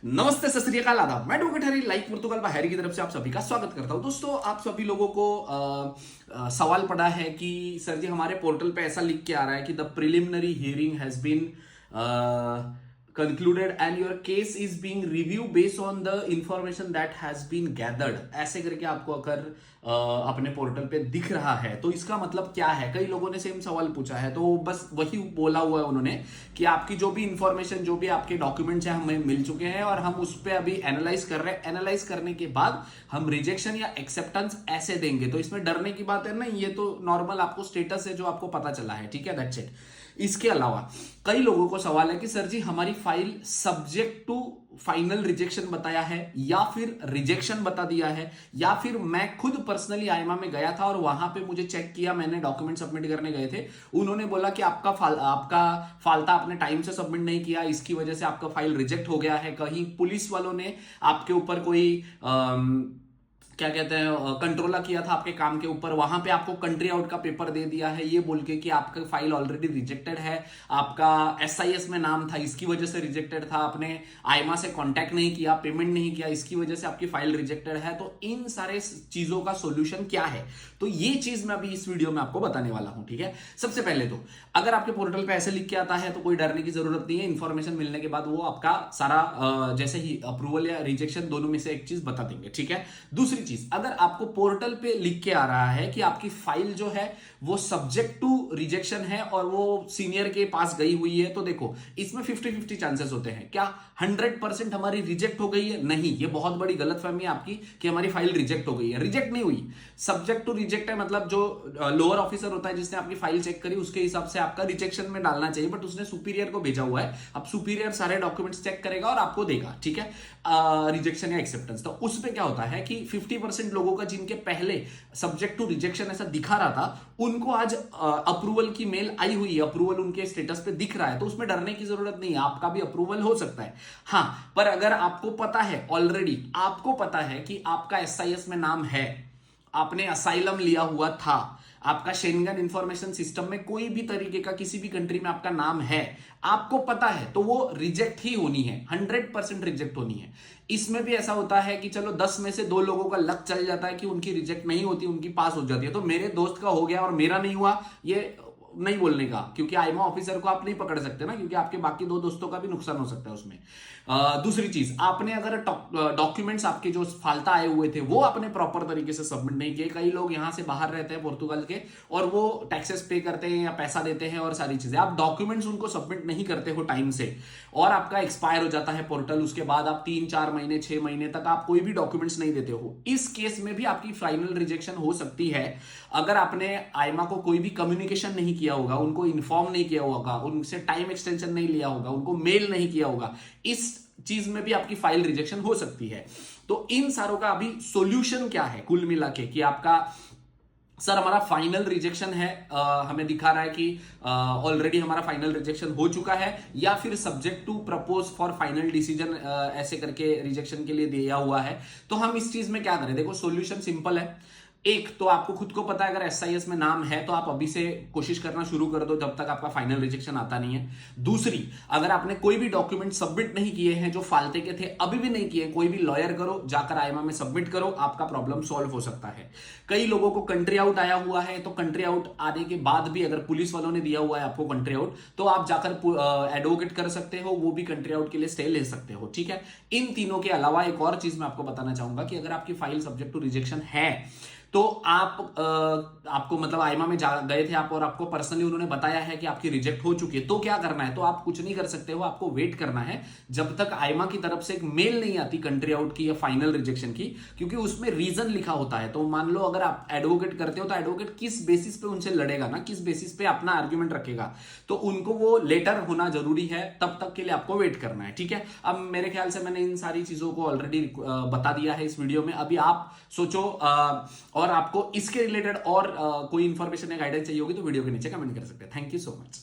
नमस्ते, सत श्री अकाल, आदाब। मैं एडवोकेट हरी लाइक पुर्तगाल हैरी की तरफ से आप सभी का स्वागत करता हूं। दोस्तों, आप सभी लोगों को सवाल पड़ा है कि सर जी हमारे पोर्टल पे ऐसा लिख के आ रहा है कि the preliminary hearing has been concluded and your case is being reviewed based on the information that has been gathered, ऐसे करके आपको अगर अपने पोर्टल पे दिख रहा है तो इसका मतलब क्या है। कई लोगों ने सेम सवाल पूछा है, तो बस वही बोला हुआ है उन्होंने कि आपकी जो भी इंफॉर्मेशन, जो भी आपके डॉक्यूमेंट्स हैं हमें मिल चुके हैं और हम उस पर अभी एनालाइज कर रहे हैं। एनालाइज करने के बाद हम रिजेक्शन या एक्सेप्टेंस ऐसे देंगे। तो इसमें डरने की बात है नहीं, ये तो नॉर्मल आपको स्टेटस है जो आपको पता चला है, ठीक है, दैट्स इट। इसके अलावा कई लोगों को सवाल है कि सर जी हमारी file subject to final rejection बताया है या फिर रिजेक्शन बता दिया है, या फिर मैं खुद पर्सनली आईमा में गया था और वहां पे मुझे चेक किया, मैंने डॉक्यूमेंट सबमिट करने गए थे, उन्होंने बोला कि आपका फालता आपने टाइम से सबमिट नहीं किया, इसकी वजह से आपका फाइल रिजेक्ट हो गया है। कहीं पुलिस वालों ने आपके ऊपर कोई क्या कहते हैं कंट्रोला किया था आपके काम के ऊपर, वहां पे आपको कंट्री आउट का पेपर दे दिया है ये बोल के कि आपका फाइल ऑलरेडी रिजेक्टेड है, आपका एसआईएस में नाम था इसकी वजह से रिजेक्टेड था, आपने आईमा से कांटेक्ट नहीं किया, पेमेंट नहीं किया, इसकी वजह से आपकी फाइल रिजेक्टेड है। तो इन सारे चीजों का सोल्यूशन क्या है, तो ये चीज मैं अभी इस वीडियो में आपको बताने वाला हूं, ठीक है। सबसे पहले तो अगर आपके पोर्टल पे ऐसे लिख के आता है तो कोई डरने की जरूरत नहीं है। इंफॉर्मेशन मिलने के बाद वो आपका सारा जैसे ही अप्रूवल या रिजेक्शन दोनों में से एक चीज बता देंगे, ठीक है। दूसरी चीज, अगर आपको पोर्टल पे लिख के आ रहा है कि आपकी फाइल जो है वो सब्जेक्ट टू रिजेक्शन है और वो सीनियर के पास गई हुई है, तो देखो इसमें 50-50 चांसेस होते हैं। क्या 100% हमारी रिजेक्ट हो गई है? नहीं, ये बहुत बड़ी गलतफहमी है आपकी कि हमारी फाइल रिजेक्ट हो गई है। रिजेक्ट नहीं हुई, सब्जेक्ट टू रिजेक्ट है, मतलब जो लोअर ऑफिसर होता है जिसने आपकी फाइल चेक करी उसके हिसाब से आपका रिजेक्शन में डालना चाहिए, बट उसने सुपीरियर को भेजा हुआ है। अब सुपीरियर सारे डॉक्यूमेंट्स चेक करेगा और आपको देगा, ठीक है, रिजेक्शन या एक्सेप्टेंस। तो उस पर क्या होता है कि 50% लोगों का जिनके पहले सब्जेक्ट टू रिजेक्शन ऐसा दिखा रहा था उनको आज अप्रूवल की मेल आई हुई है, अप्रूवल उनके स्टेटस पे दिख रहा है, तो उसमें डरने की जरूरत नहीं है, आपका भी अप्रूवल हो सकता है। हाँ, पर अगर आपको पता है, ऑलरेडी आपको पता है कि आपका एसआईएस में नाम है, आपने असाइलम लिया हुआ था, आपका शेंगन इंफॉर्मेशन सिस्टम में कोई भी तरीके का किसी भी कंट्री में आपका नाम है, आपको पता है, तो वो रिजेक्ट ही होनी है, 100% रिजेक्ट होनी है। इसमें भी ऐसा होता है कि चलो 10 में से 2 लोगों का लक चल जाता है कि उनकी रिजेक्ट नहीं होती, उनकी पास हो जाती है। तो मेरे दोस्त का हो गया और मेरा नहीं हुआ, ये नहीं बोलने का, क्योंकि आईमा ऑफिसर को आप नहीं पकड़ सकते ना, क्योंकि आपके बाकी 2 दोस्तों का भी नुकसान हो सकता है उसमें। दूसरी चीज, आपने अगर डॉक्यूमेंट्स आपके जो फालता आए हुए थे वो आपने प्रॉपर तरीके से सबमिट नहीं किए, कई लोग यहां से बाहर रहते हैं पोर्तुगाल के और वो टैक्सेस पे करते हैं या पैसा देते हैं और सारी चीजें, आप डॉक्यूमेंट्स उनको सबमिट नहीं करते हो टाइम से और आपका एक्सपायर हो जाता है पोर्टल, उसके बाद आप 3-4 महीने 6 महीने तक आप कोई भी डॉक्यूमेंट्स नहीं देते हो, इस केस में भी आपकी फाइनल रिजेक्शन हो सकती है। अगर आपने आईमा को कोई भी कम्युनिकेशन नहीं किया होगा, उनको इन्फॉर्म नहीं किया होगा, उनसे टाइम एक्सटेंशन नहीं लिया होगा, उनको मेल नहीं किया होगा, इस चीज में भी आपकी फाइल रिजेक्शन हो सकती है। तो इन सारों का अभी सॉल्यूशन क्या है कुल मिला के, कि आपका सर हमारा फाइनल रिजेक्शन है, हमें दिखा रहा है कि ऑलरेडी हमारा फाइनल रिजेक्शन हो चुका है, या फिर subject to propose for final decision ऐसे करके रिजेक्शन के लिए दिया हुआ है। तो हम इस चीज में क्या करें? देखो सॉल्यूशन सिंपल है। एक तो आपको खुद को पता है अगर एसआईएस में नाम है तो आप अभी से कोशिश करना शुरू कर दो जब तक आपका फाइनल रिजेक्शन आता नहीं है। दूसरी, अगर आपने कोई भी डॉक्यूमेंट सबमिट नहीं किए हैं जो फालते के थे, अभी भी नहीं किए, कोई भी लॉयर करो, जाकर आईमा में सबमिट करो, आपका प्रॉब्लम सॉल्व हो सकता है। कई लोगों को कंट्री आउट आया हुआ है, तो कंट्री आउट आने के बाद भी अगर पुलिस वालों ने दिया हुआ है आपको कंट्री आउट, तो आप जाकर एडवोकेट कर सकते हो, वो भी कंट्री आउट के लिए स्टे ले सकते हो, ठीक है। इन तीनों के अलावा एक और चीज मैं आपको बताना चाहूंगा कि अगर आपकी फाइल सब्जेक्ट टू रिजेक्शन है तो आपको मतलब आईमा में गए थे आप और आपको पर्सनली उन्होंने बताया है कि आपकी रिजेक्ट हो चुकी है, तो क्या करना है? तो आप कुछ नहीं कर सकते हो, आपको वेट करना है जब तक आईमा की तरफ से एक मेल नहीं आती कंट्री आउट की या फाइनल रिजेक्शन की, क्योंकि उसमें रीजन लिखा होता है। तो मान लो अगर आप एडवोकेट करते हो तो एडवोकेट किस बेसिस पे उनसे लड़ेगा ना, किस बेसिस पे अपना आर्ग्यूमेंट रखेगा, तो उनको वो लेटर होना जरूरी है, तब तक के लिए आपको वेट करना है, ठीक है। अब मेरे ख्याल से मैंने इन सारी चीजों को ऑलरेडी बता दिया है इस वीडियो में। अभी आप सोचो और आपको इसके रिलेटेड और कोई इंफॉर्मेशन या गाइडेंस चाहिए होगी तो वीडियो के नीचे कमेंट कर सकते हैं। Thank you so much.